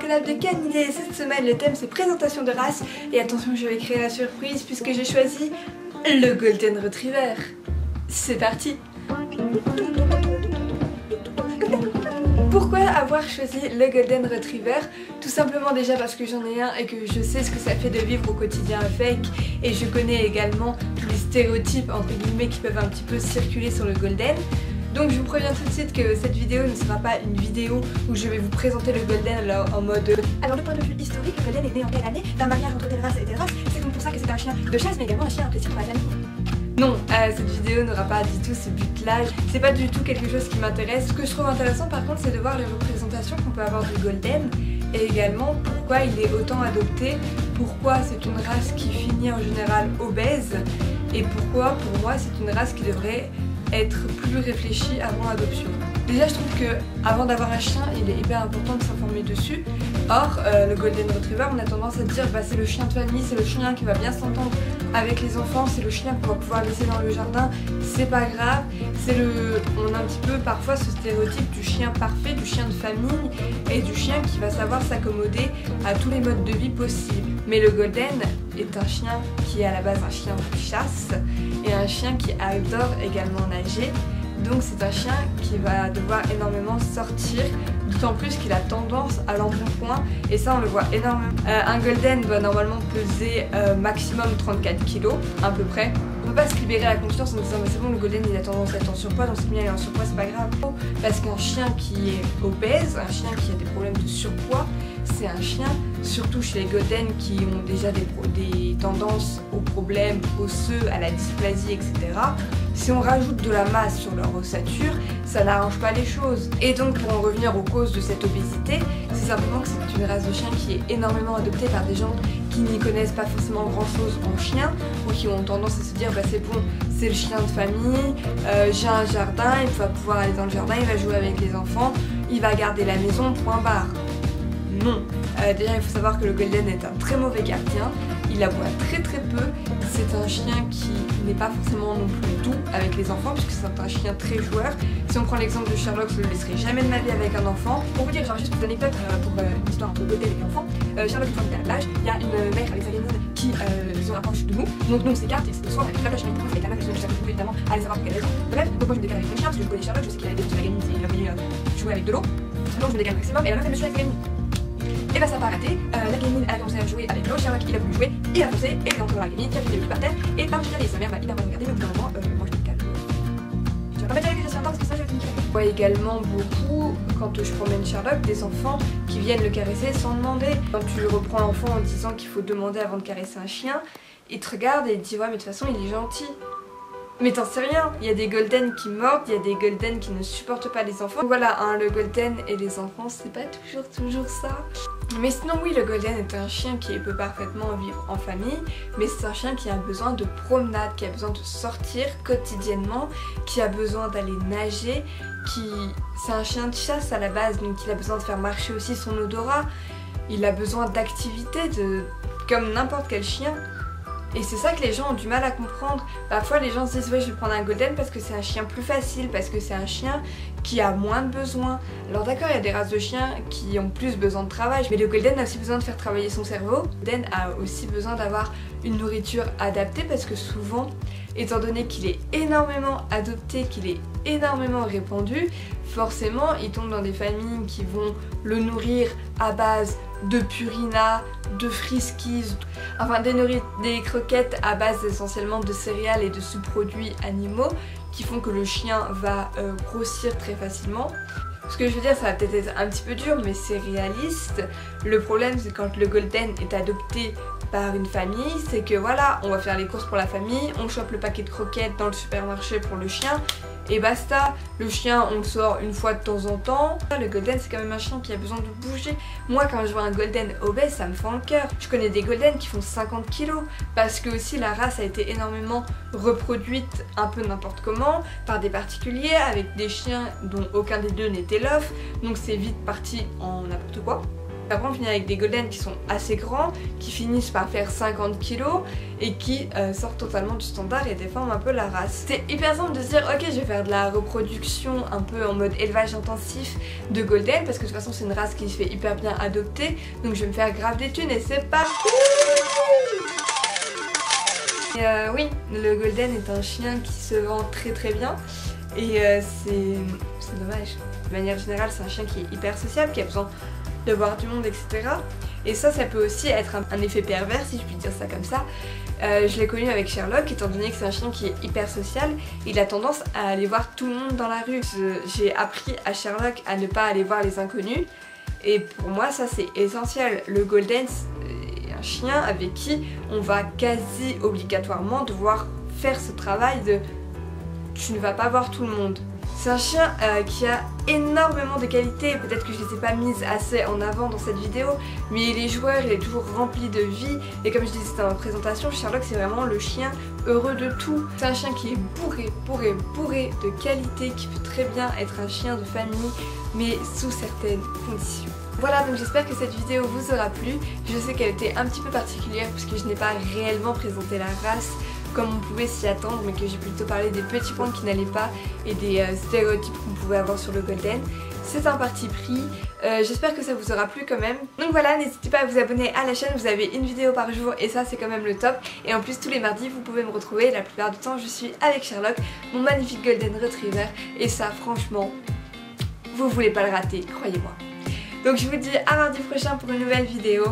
canal de Canidé. Cette semaine le thème c'est présentation de race et attention je vais créer la surprise puisque j'ai choisi le Golden Retriever. C'est parti. Pourquoi avoir choisi le Golden Retriever? Tout simplement déjà parce que j'en ai un et que je sais ce que ça fait de vivre au quotidien avec, et je connais également tous les stéréotypes entre guillemets qui peuvent un petit peu circuler sur le Golden. Donc je vous préviens tout de suite que cette vidéo ne sera pas une vidéo où je vais vous présenter le Golden en mode... Alors du point de vue historique, le Golden est né en quelle année? D'un mariage entre telle race et telle race. C'est donc pour ça que c'est un chien de chasse mais également un chien apprécié par la famille. Non, cette vidéo n'aura pas du tout ce but-là, c'est pas du tout quelque chose qui m'intéresse. Ce que je trouve intéressant par contre c'est de voir les représentations qu'on peut avoir du Golden et également pourquoi il est autant adopté, pourquoi c'est une race qui finit en général obèse et pourquoi pour moi c'est une race qui devrait être plus réfléchie avant l'adoption. Déjà je trouve que avant d'avoir un chien il est hyper important de s'informer dessus. Or le Golden Retriever on a tendance à dire bah, c'est le chien de famille, c'est le chien qui va bien s'entendre avec les enfants, c'est le chien qu'on va pouvoir laisser dans le jardin, c'est pas grave, on a un petit peu parfois ce stéréotype du chien parfait, du chien de famille et du chien qui va savoir s'accommoder à tous les modes de vie possibles. Mais le Golden est un chien qui est à la base un chien de chasse et un chien qui adore également nager. Donc c'est un chien qui va devoir énormément sortir, d'autant plus qu'il a tendance à l'embonpoint et ça on le voit énormément. Un Golden doit normalement peser maximum 34 kg à peu près. On peut pas se libérer la conscience en disant mais c'est bon le Golden il a tendance à être en surpoids donc c'est bien il est en surpoids c'est pas grave. Parce qu'un chien qui est obèse, un chien qui a des problèmes de surpoids, c'est un chien, surtout chez les Golden qui ont déjà des tendances aux problèmes osseux, à la dysplasie, etc. Si on rajoute de la masse sur leur ossature, ça n'arrange pas les choses. Et donc pour en revenir aux causes de cette obésité, c'est simplement que c'est une race de chien qui est énormément adoptée par des gens qui n'y connaissent pas forcément grand chose en chien ou qui ont tendance à se dire bah c'est bon, c'est le chien de famille, j'ai un jardin, il va pouvoir aller dans le jardin, il va jouer avec les enfants, il va garder la maison, point barre. Non. Déjà il faut savoir que le Golden est un très mauvais gardien, il aboie très peu, c'est un chien qui n'est pas forcément non plus doux avec les enfants puisque c'est un chien très joueur. Si on prend l'exemple de Sherlock, je ne le laisserai jamais de ma vie avec un enfant. Pour vous dire, genre juste une anecdote pour une histoire entre Golden et l'enfant, Sherlock est à la plage, il y a une mère avec sa gamine qui se rapproche de nous, donc nous on s'écarte et c'est le soir avec la plage, avec les câlins, je sais pas évidemment aller savoir pour quelle raison. Bref, donc moi je me décale avec mon chien parce que je connais Sherlock, je sais qu'il a des la gamine et il a voulu jouer avec de l'eau, donc je me décale au maximum et la meuf elle me suit avec la gamine. Et bah ça n'a pas arrêté, la gamine a commencé à jouer avec l'eau, Sherlock il a voulu jouer, il a foncé, et il est entré dans la gamine qui a fait des trucs par terre, et bam j'ai regardé, sa mère m'a hyper mal regardé, mais au bout d'un moment, moi je me décale. Je vais pas mettre avec les parce que ça je vais finir. Je vois également beaucoup, quand je promène Sherlock, des enfants qui viennent le caresser sans demander. Quand tu reprends l'enfant en disant qu'il faut demander avant de caresser un chien, il te regarde et il te dit ouais mais de toute façon il est gentil. Mais t'en sais rien, il y a des Golden qui mordent, il y a des Golden qui ne supportent pas les enfants. Donc voilà, hein, le Golden et les enfants, c'est pas toujours ça. Mais sinon oui, le Golden est un chien qui peut parfaitement vivre en famille, mais c'est un chien qui a besoin de promenade, qui a besoin de sortir quotidiennement, qui a besoin d'aller nager, c'est un chien de chasse à la base, donc il a besoin de faire marcher aussi son odorat, il a besoin d'activité, comme n'importe quel chien. Et c'est ça que les gens ont du mal à comprendre. Parfois les gens se disent ouais je vais prendre un Golden parce que c'est un chien plus facile, parce que c'est un chien qui a moins de besoins. Alors d'accord il y a des races de chiens qui ont plus besoin de travail, mais le Golden a aussi besoin de faire travailler son cerveau. Le Golden a aussi besoin d'avoir une nourriture adaptée parce que souvent, étant donné qu'il est énormément adopté, qu'il est énormément répandu, forcément il tombe dans des familles qui vont le nourrir à base de Purina, de Friskies, enfin des croquettes à base essentiellement de céréales et de sous-produits animaux qui font que le chien va grossir très facilement. Ce que je veux dire, ça va peut-être être un petit peu dur, mais c'est réaliste. Le problème, c'est quand le Golden est adopté par une famille, c'est que voilà, on va faire les courses pour la famille, on chope le paquet de croquettes dans le supermarché pour le chien, et basta. Le chien, on le sort une fois de temps en temps. Le Golden, c'est quand même un chien qui a besoin de bouger. Moi, quand je vois un Golden obèse, ça me fend le cœur. Je connais des Golden qui font 50 kg, parce que aussi la race a été énormément reproduite un peu n'importe comment, par des particuliers, avec des chiens dont aucun des deux n'était l'off, donc c'est vite parti en n'importe quoi. Après on finit avec des Golden qui sont assez grands, qui finissent par faire 50 kg et qui sortent totalement du standard et déforment un peu la race. C'est hyper simple de se dire ok, je vais faire de la reproduction un peu en mode élevage intensif de Golden parce que de toute façon c'est une race qui se fait hyper bien adopter, donc je vais me faire grave des thunes et c'est parti. Et oui, le Golden est un chien qui se vend très bien et c'est dommage. De manière générale c'est un chien qui est hyper sociable, qui a besoin de voir du monde, etc. Et ça peut aussi être un effet pervers, si je puis dire ça comme ça. Je l'ai connu avec Sherlock, étant donné que c'est un chien qui est hyper social, il a tendance à aller voir tout le monde dans la rue. J'ai appris à Sherlock à ne pas aller voir les inconnus, et pour moi ça c'est essentiel. Le Golden est un chien avec qui on va quasi obligatoirement devoir faire ce travail de tu ne vas pas voir tout le monde. C'est un chien qui a énormément de qualités, peut-être que je ne les ai pas mises assez en avant dans cette vidéo, mais il est joueur, il est toujours rempli de vie, et comme je disais dans ma présentation, Sherlock c'est vraiment le chien heureux de tout. C'est un chien qui est bourré de qualités, qui peut très bien être un chien de famille, mais sous certaines conditions. Voilà, donc j'espère que cette vidéo vous aura plu. Je sais qu'elle était un petit peu particulière puisque je n'ai pas réellement présenté la race comme on pouvait s'y attendre, mais que j'ai plutôt parlé des petits points qui n'allaient pas et des stéréotypes qu'on pouvait avoir sur le Golden. C'est un parti pris, j'espère que ça vous aura plu quand même. Donc voilà, n'hésitez pas à vous abonner à la chaîne, vous avez une vidéo par jour et ça c'est quand même le top. Et en plus tous les mardis vous pouvez me retrouver, la plupart du temps je suis avec Sherlock, mon magnifique Golden Retriever. Et ça franchement, vous voulez pas le rater, croyez-moi. Donc je vous dis à mardi prochain pour une nouvelle vidéo.